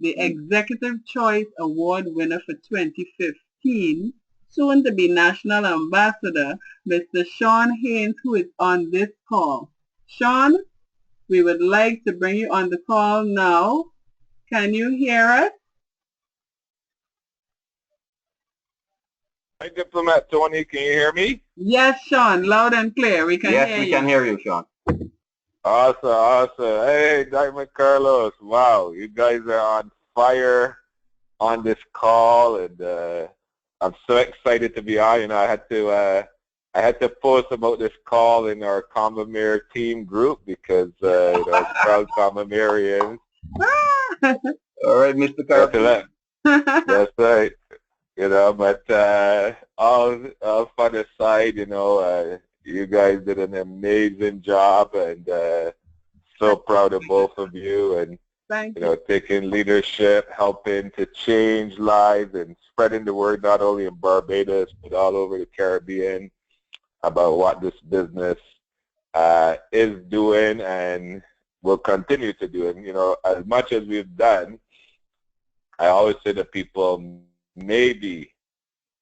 the Executive Choice Award winner for 2015, soon to be National Ambassador, Mr. Sean Haynes, who is on this call. Sean, we would like to bring you on the call now. Can you hear us? Hi, Diplomat Tony. Can you hear me? Yes, Sean, loud and clear. We can Yes, hear we you. can hear you, Sean. Awesome, awesome. Hey, Diamond Carlos. Wow, you guys are on fire on this call, and I'm so excited to be on. You know, I had to post about this call in our Comamere team group because you know, proud Comamerians. All right, Mr. Carpenter. That's right. You know, but all fun aside, you know, you guys did an amazing job, and so proud of both of you, and Thank you know, taking leadership, helping to change lives, and spreading the word not only in Barbados but all over the Caribbean about what this business is doing and will continue to do. And you know, as much as we've done, I always say to people, maybe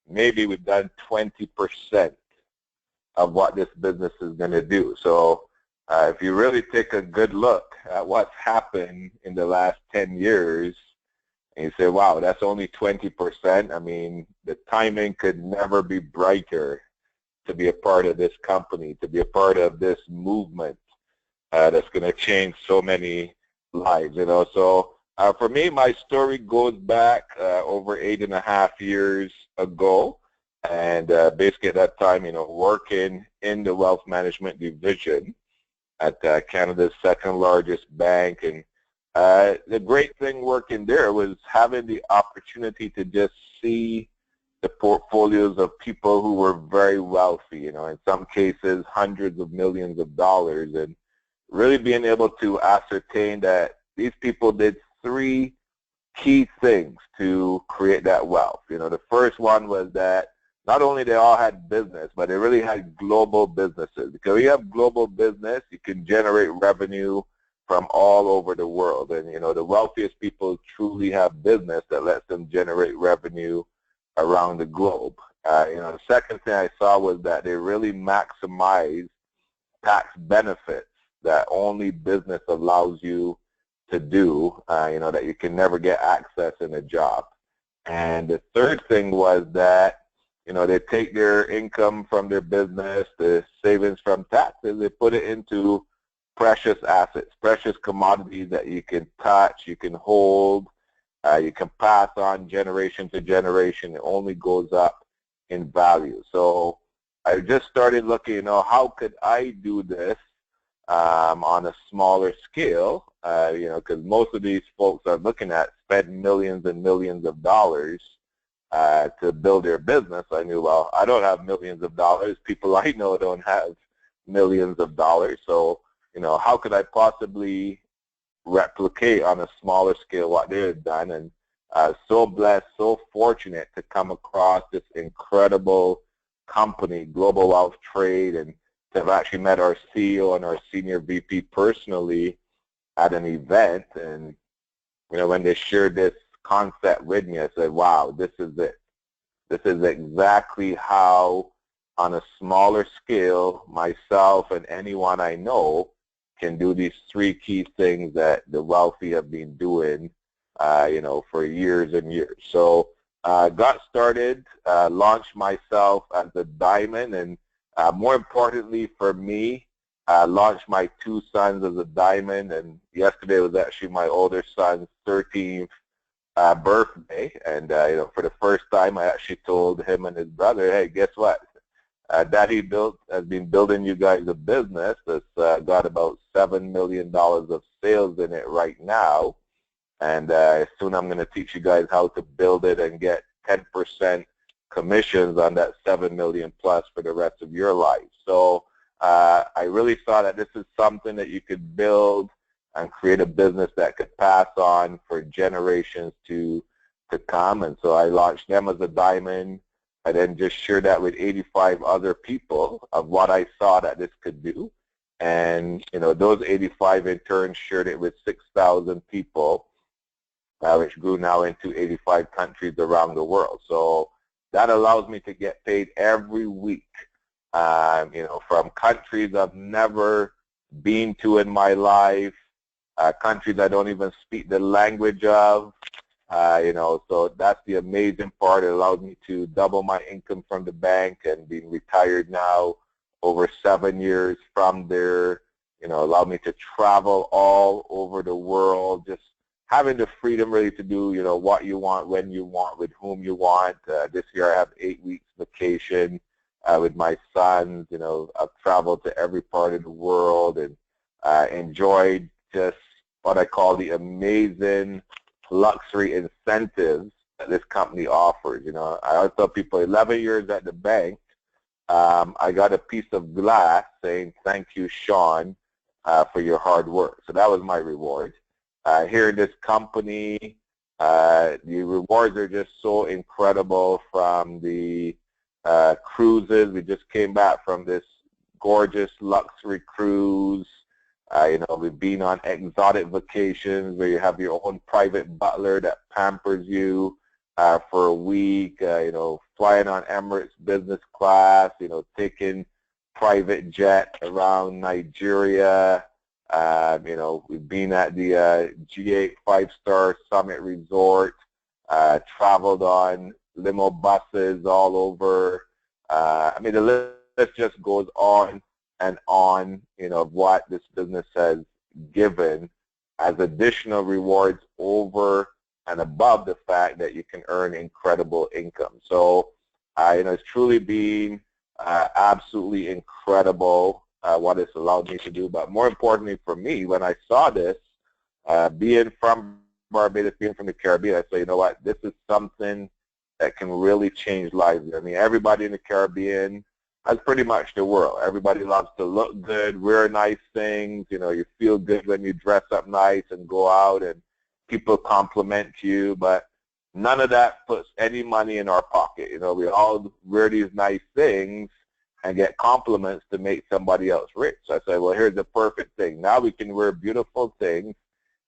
we've done 20% of what this business is going to do. So if you really take a good look at what's happened in the last 10 years, and you say, wow, that's only 20%, I mean, the timing could never be brighter to be a part of this company, to be a part of this movement that's going to change so many lives, you know. So for me, my story goes back over 8.5 years ago, and basically at that time, you know, working in the wealth management division at Canada's second largest bank. And the great thing working there was having the opportunity to just see the portfolios of people who were very wealthy, you know, in some cases hundreds of millions of dollars, and really being able to ascertain that these people did three key things to create that wealth. You know, the first one was that not only they all had business, but they really had global businesses. Because when you have global business, you can generate revenue from all over the world. And, you know, the wealthiest people truly have business that lets them generate revenue around the globe. You know, the second thing I saw was that they really maximize tax benefits that only business allows you to do, you know, that you can never get access in a job. And the third thing was that, you know, they take their income from their business, the savings from taxes, they put it into precious assets, precious commodities that you can touch, you can hold, you can pass on generation to generation. It only goes up in value. So I just started looking, you know, how could I do this on a smaller scale, you know, because most of these folks are looking at spend millions and millions of dollars to build their business. I knew, well, I don't have millions of dollars. People I know don't have millions of dollars. So, you know, how could I possibly replicate on a smaller scale what they had done? And so blessed, so fortunate to come across this incredible company, Global Wealth Trade, and to have actually met our CEO and our senior VP personally at an event. And, you know, when they shared this concept with me, I said, wow, this is it. This is exactly how, on a smaller scale, myself and anyone I know can do these three key things that the wealthy have been doing, you know, for years and years. So got started, launched myself as a diamond, and more importantly for me, launched my two sons as a diamond. And yesterday was actually my older son's 13th birthday, and you know, for the first time I actually told him and his brother, hey, guess what? Daddy has been building you guys a business that's got about $7 million of sales in it right now, and soon I'm going to teach you guys how to build it and get 10% commissions on that $7 million plus for the rest of your life. So I really saw that this is something that you could build and create a business that could pass on for generations to to come. And so I launched them as a diamond. I then just shared that with 85 other people of what I saw that this could do. And, those 85 in turn shared it with 6,000 people, which grew now into 85 countries around the world. So that allows me to get paid every week, from countries I've never been to in my life, countries I don't even speak the language of. So that's the amazing part. It allowed me to double my income from the bank, and being retired now over 7 years from there, allowed me to travel all over the world, just having the freedom really to do, what you want, when you want, with whom you want. This year I have 8 weeks vacation with my sons. I've traveled to every part of the world and enjoyed just what I call the amazing luxury incentives that this company offers. I always tell people 11 years at the bank, I got a piece of glass saying, "Thank you, Sean, for your hard work." So that was my reward. Here in this company, the rewards are just so incredible, from the cruises. We just came back from this gorgeous luxury cruise. We've been on exotic vacations where you have your own private butler that pampers you for a week, flying on Emirates business class, taking private jet around Nigeria. We've been at the G8 5-star Summit Resort, traveled on limo buses all over. The list just goes on and on, of what this business has given as additional rewards over and above the fact that you can earn incredible income. So, it's truly been absolutely incredible what it's allowed me to do. But more importantly for me, when I saw this, being from Barbados, being from the Caribbean, I said, you know what, this is something that can really change lives. Everybody in the Caribbean, that's pretty much the world. Everybody loves to look good, wear nice things. You feel good when you dress up nice and go out and people compliment you, but none of that puts any money in our pocket. We all wear these nice things and get compliments to make somebody else rich. So I said, well, here's the perfect thing. Now we can wear beautiful things,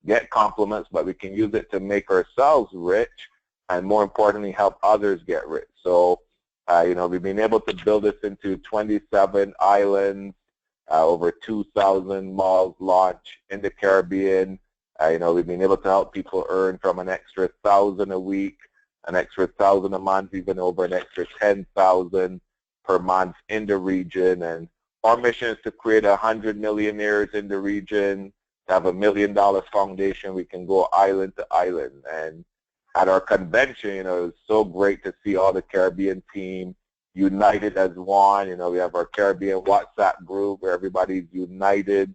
get compliments, but we can use it to make ourselves rich, and more importantly, help others get rich. So we've been able to build this into 27 islands, over 2,000 malls launched in the Caribbean. We've been able to help people earn from an extra 1,000 a week, an extra 1,000 a month, even over an extra 10,000 per month in the region. And our mission is to create 100 millionaires in the region, to have $1 million foundation. We can go island to island. And at our convention, it was so great to see all the Caribbean team united as one. We have our Caribbean WhatsApp group where everybody's united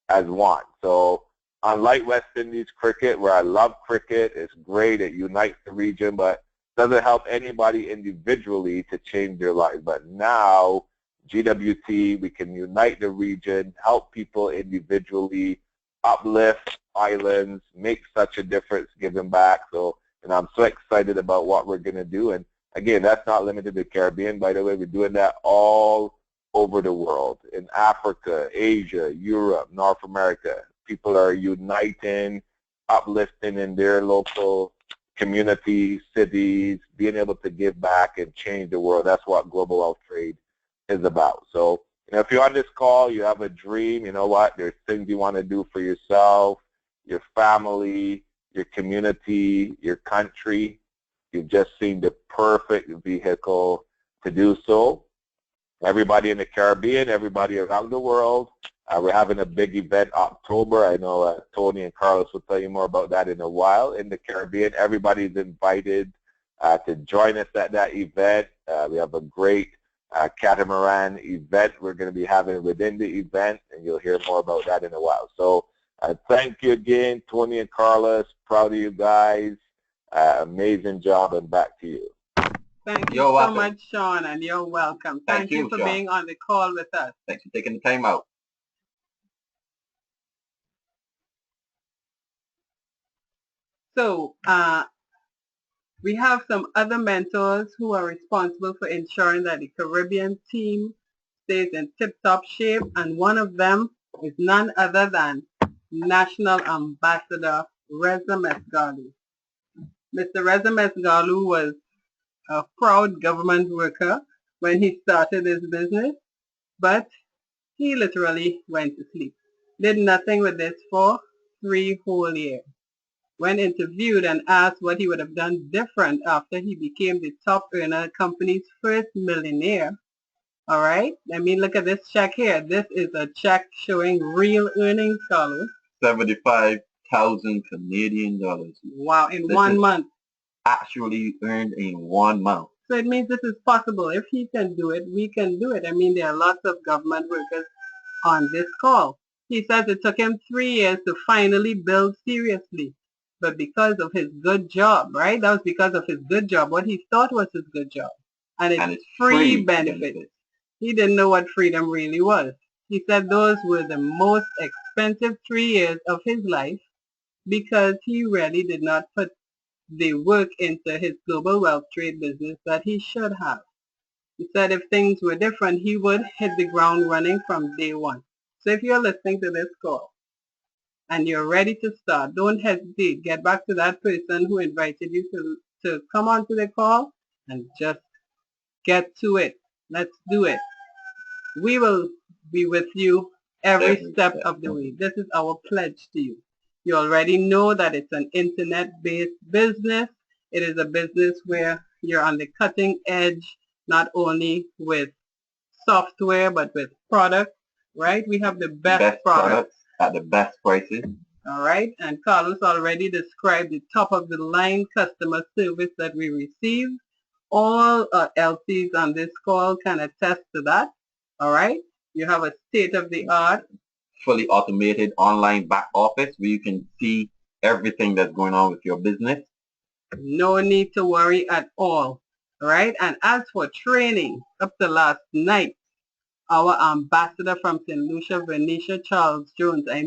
as one. So unlike West Indies cricket, where I love cricket, it's great, it unites the region, but doesn't help anybody individually to change their lives. But now, GWT, we can unite the region, help people individually, uplift islands, make such a difference, giving back. So, I'm so excited about what we're going to do. And again, that's not limited to the Caribbean, by the way. We're doing that all over the world, in Africa, Asia, Europe, North America. People are uniting, uplifting in their local communities, cities, being able to give back and change the world. That's what Global Wealth Trade is about. So, if you're on this call, you have a dream, you know what, there's things you want to do for yourself, your family, your community, your country. You've just seen the perfect vehicle to do so. Everybody in the Caribbean, everybody around the world. We're having a big event October. I know Toni and Carlos will tell you more about that in a while. In the Caribbean, everybody's invited to join us at that event. We have a great catamaran event we're going to be having within the event, and you'll hear more about that in a while. So thank you again, Toni and Carlos. Proud of you guys. Amazing job, and back to you. Thank you so much, Sean, and you're welcome. Thank you for being on the call with us. Thanks for taking the time out. So We have some other mentors who are responsible for ensuring that the Caribbean team stays in tip-top shape, and one of them is none other than National Ambassador Reza Mesgalu. Mr. Reza Mesgalu was a proud government worker when he started his business, but he literally went to sleep. Did nothing with this for 3 whole years. When interviewed and asked what he would have done different after he became the top earner, company's first millionaire, all right? I mean, look at this check here. This is a check showing real earnings, Carlos. 75,000 Canadian dollars. Wow, in 1 month. Actually earned in 1 month. So it means this is possible. If he can do it, we can do it. I mean, there are lots of government workers on this call. He says it took him 3 years to finally build seriously. But because of his good job, right? That was because of his good job, what he thought was his good job. And it's free benefits. He didn't know what freedom really was. He said those were the most expensive 3 years of his life because he really did not put the work into his global wealth trade business that he should have. He said if things were different, he would hit the ground running from day one. So if you're listening to this call and you're ready to start, don't hesitate. Get back to that person who invited you to come onto the call and just get to it. Let's do it. We will be with you every step of the way. This is our pledge to you. You already know that it's an internet-based business. It is a business where you're on the cutting edge, not only with software, but with products, right? We have the best products at the best prices. All right. And Carlos already described the top of the line customer service that we receive. All LCs on this call can attest to that. All right. You have a state-of-the-art, fully automated online back office where you can see everything that's going on with your business. No need to worry at all. All right. And as for training, up to last night, our ambassador from St. Lucia, Venetia Charles Jones, I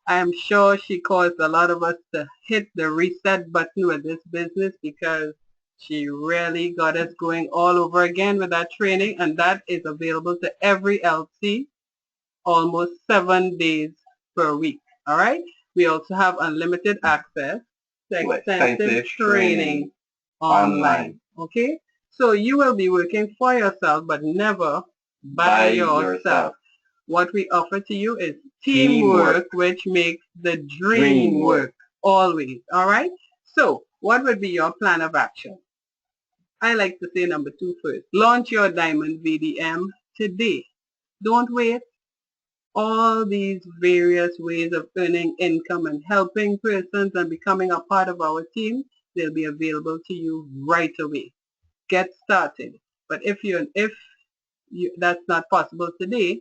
am sure she caused a lot of us to hit the reset button with this business because she really got us going all over again with that training, and that is available to every LC almost 7 days per week. All right. We also have unlimited access to extensive training online. Okay. So you will be working for yourself, but never by yourself. What we offer to you is teamwork, which makes the dream work always. All right. So what would be your plan of action? I like to say number 2 first. Launch your Diamond VDM today. Don't wait. All these various ways of earning income and helping persons and becoming a part of our team, they'll be available to you right away. Get started. But if that's not possible today,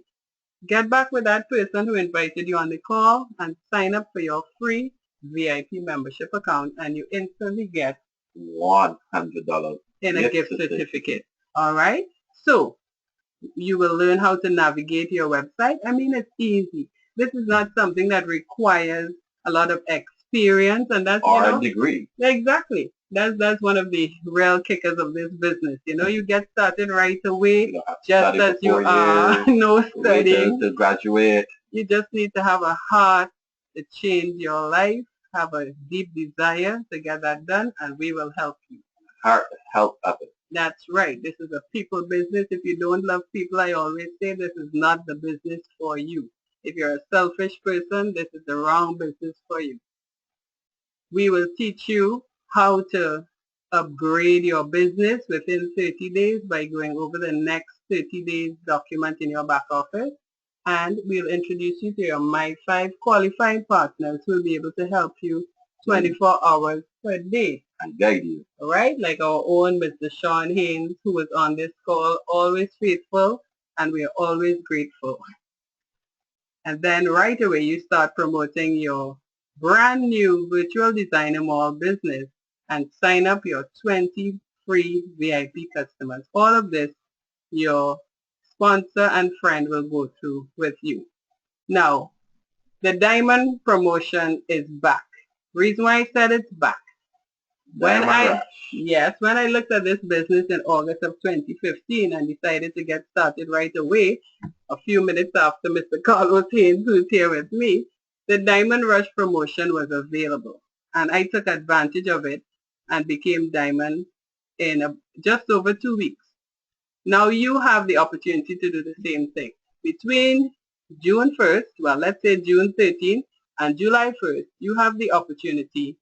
get back with that person who invited you on the call and sign up for your free VIP membership account, and you instantly get $100 in a gift certificate. All right. So you will learn how to navigate your website. I mean, it's easy. This is not something that requires a lot of experience, and that's a degree. Exactly. That's one of the real kickers of this business. You get started right away, just as you are studying to graduate. You just need to have a heart to change your life, have a deep desire to get that done, and we will help you. Heart help others. That's right. This is a people business. If you don't love people, I always say this is not the business for you. If you're a selfish person, this is the wrong business for you. We will teach you how to upgrade your business within 30 days by going over the next 30 days document in your back office. And we'll introduce you to your My 5 qualified partners who will be able to help you 24 hours per day. And guide you. All right, like our own Mr. Sean Haynes, who was on this call, always faithful, and we are always grateful. And then right away, you start promoting your brand new virtual designer mall business and sign up your 20 free VIP customers. All of this, your sponsor and friend will go through with you. Now, the diamond promotion is back. Reason why I said it's back. When Diamond Rush. yes, when I looked at this business in August of 2015 and decided to get started right away, a few minutes after Mr. Carlos Haynes, who's here with me, the Diamond Rush promotion was available. And I took advantage of it and became Diamond in just over 2 weeks. Now you have the opportunity to do the same thing. Between June 1st, well, let's say June 13th and July 1st, you have the opportunity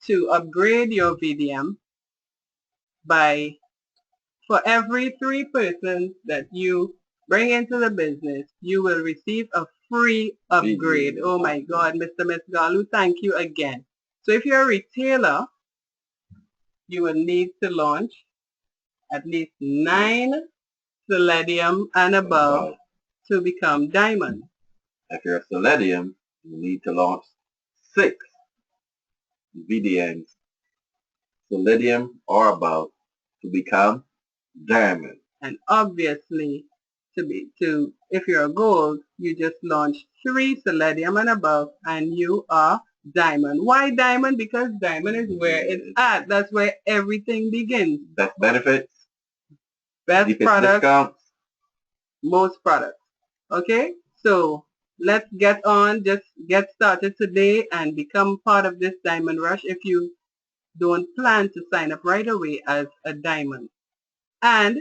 to upgrade your VDM by, for every 3 persons that you bring into the business, you will receive a free upgrade. Oh my God, Mr. Mesgalu, thank you again. So if you're a retailer, you will need to launch at least 9 Selenium and above to become Diamond. If you're a Selenium, you need to launch 6 VDMs, Selenium or above, to become Diamond. And obviously, if you're a gold, you just launch 3 Selenium and above, and you are Diamond. Why Diamond? Because Diamond is where it's at. That's where everything begins. Best benefits, Best deepest products, discounts, most products. Okay? So let's get on. Just get started today and become part of this Diamond Rush if you don't plan to sign up right away as a Diamond. And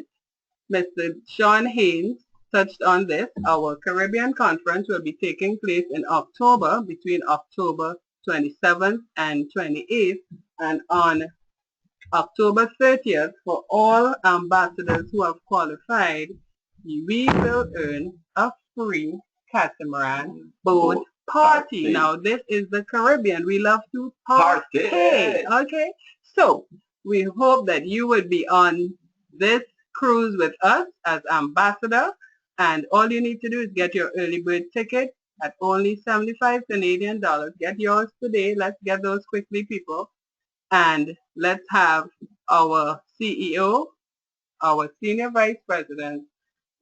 Mr. Sean Haynes touched on this. Our Caribbean conference will be taking place in October, between October 27th and 28th, and on October 30th, for all ambassadors who have qualified, we will earn a free catamaran boat party. Now, this is the Caribbean. We love to party. Okay? So, we hope that you will be on this cruise with us as ambassador, and all you need to do is get your early bird ticket at only 75 Canadian dollars. Get yours today. Let's get those quickly, people. And let's have our CEO, our Senior Vice President,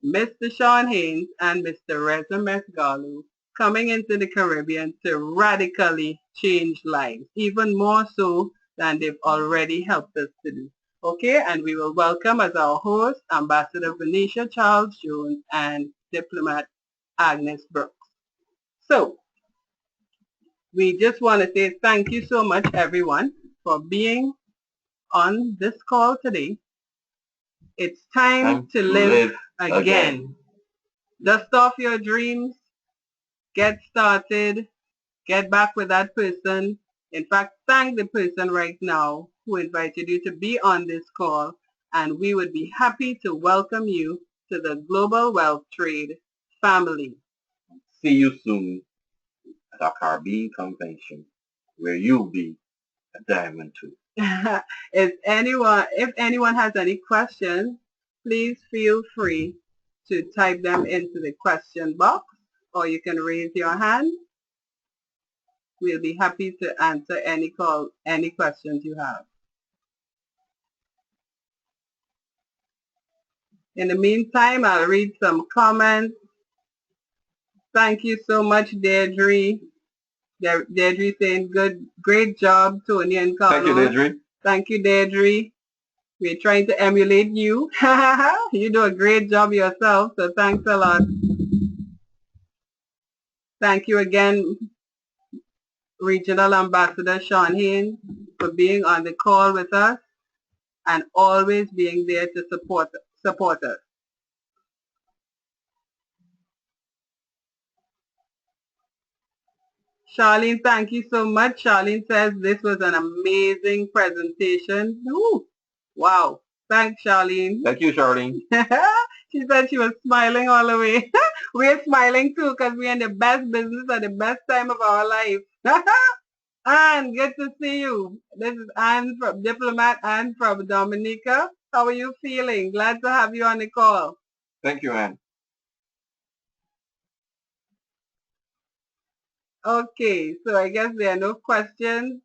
Mr. Sean Haynes and Mr. Reza Mesgalu coming into the Caribbean to radically change lives, even more so than they've already helped us to do. Okay, and we will welcome as our host Ambassador Venetia Charles Jones and Diplomat Agnes Brooks. So, we just want to say thank you so much, everyone, for being on this call today. It's time to live again. Dust off your dreams, get started, get back with that person. In fact, thank the person right now who invited you to be on this call, and we would be happy to welcome you to the Global Wealth Trade family. See you soon at our Caribbean convention, where you'll be a Diamond too. If anyone has any questions, please feel free to type them into the question box, or you can raise your hand. We'll be happy to answer any questions you have. In the meantime, I'll read some comments. Thank you so much, Deirdre. Deirdre saying great job, Toni and Carlos. Thank you, Deirdre. Thank you, Deirdre. We're trying to emulate you. You do a great job yourself, so thanks a lot. Thank you again, Regional Ambassador Sean Haynes, for being on the call with us and always being there to support us. Charlene, thank you so much. Charlene says this was an amazing presentation. Ooh, wow. Thanks, Charlene. Thank you, Charlene. She said she was smiling all the way. We're smiling too because we're in the best business at the best time of our life. Anne, good to see you. This is Anne from Diplomat, Anne from Dominica. How are you feeling? Glad to have you on the call. Thank you, Anne. Okay, so I guess there are no questions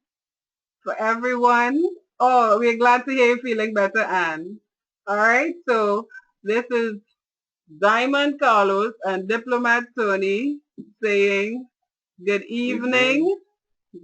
for everyone. Oh, we're glad to hear you feeling better, Anne. All right, so this is Diamond Carlos and Diplomat Toni saying good evening,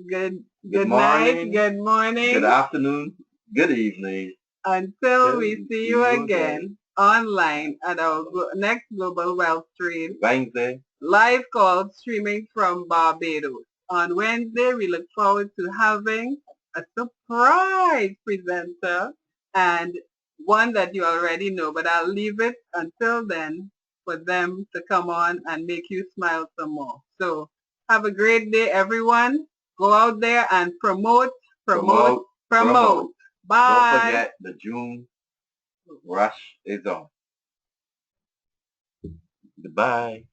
good Good night, morning, good morning. good afternoon, good evening. Until Till we we see see you you again online at our next Global Wealth Trade Wednesday. live call streaming from Barbados. On Wednesday, we look forward to having a surprise presenter and one that you already know, but I'll leave it until then for them to come on and make you smile some more. So have a great day, everyone. Go out there and promote, promote, promote. Don't Bye. forget the June rush is on. Goodbye.